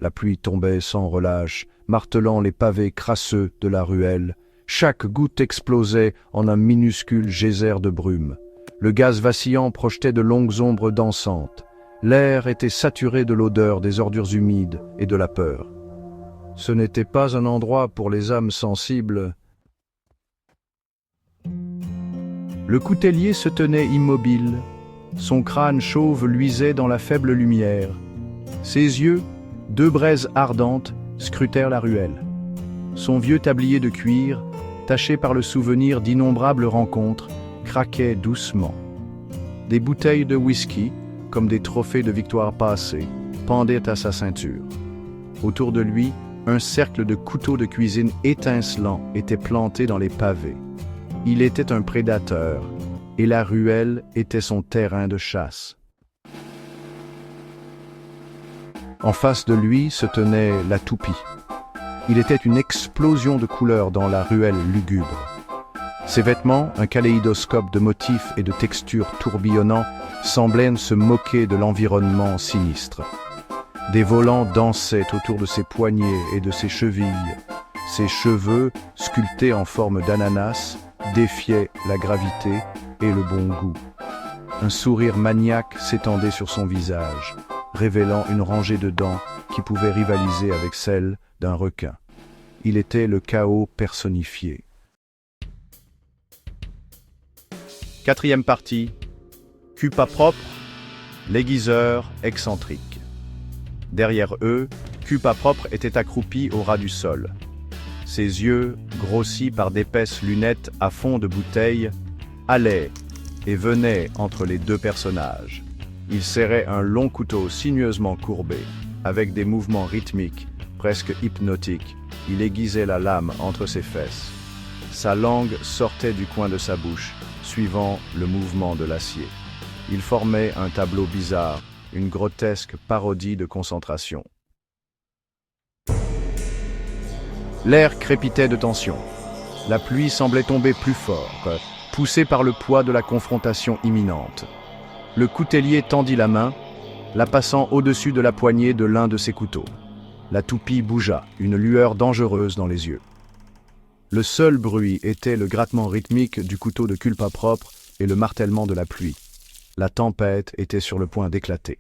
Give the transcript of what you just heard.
La pluie tombait sans relâche, martelant les pavés crasseux de la ruelle. Chaque goutte explosait en un minuscule geyser de brume. Le gaz vacillant projetait de longues ombres dansantes. L'air était saturé de l'odeur des ordures humides et de la peur. Ce n'était pas un endroit pour les âmes sensibles. Le coutelier se tenait immobile. Son crâne chauve luisait dans la faible lumière. Ses yeux, deux braises ardentes, scrutèrent la ruelle. Son vieux tablier de cuir, taché par le souvenir d'innombrables rencontres, craquait doucement. Des bouteilles de whisky, comme des trophées de victoires passées, pendaient à sa ceinture. Autour de lui, un cercle de couteaux de cuisine étincelants était planté dans les pavés. Il était un prédateur, et la ruelle était son terrain de chasse. En face de lui se tenait la toupie. Il était une explosion de couleurs dans la ruelle lugubre. Ses vêtements, un kaléidoscope de motifs et de textures tourbillonnants, semblaient se moquer de l'environnement sinistre. Des volants dansaient autour de ses poignets et de ses chevilles. Ses cheveux, sculptés en forme d'ananas, défiaient la gravité et le bon goût. Un sourire maniaque s'étendait sur son visage, révélant une rangée de dents qui pouvaient rivaliser avec celle d'un requin. Il était le chaos personnifié. Quatrième partie. Cul pas propre, l'aiguiseur excentrique. Derrière eux, Cul pas propre était accroupi au ras du sol. Ses yeux, grossis par d'épaisses lunettes à fond de bouteille, allaient et venaient entre les deux personnages. Il serrait un long couteau sinueusement courbé, avec des mouvements rythmiques, presque hypnotiques. Il aiguisait la lame entre ses fesses. Sa langue sortait du coin de sa bouche, suivant le mouvement de l'acier. Il formait un tableau bizarre, une grotesque parodie de concentration. L'air crépitait de tension. La pluie semblait tomber plus fort, poussée par le poids de la confrontation imminente. Le coutelier tendit la main, la passant au-dessus de la poignée de l'un de ses couteaux. La toupie bougea, une lueur dangereuse dans les yeux. Le seul bruit était le grattement rythmique du couteau de Cul pas propre et le martèlement de la pluie. La tempête était sur le point d'éclater.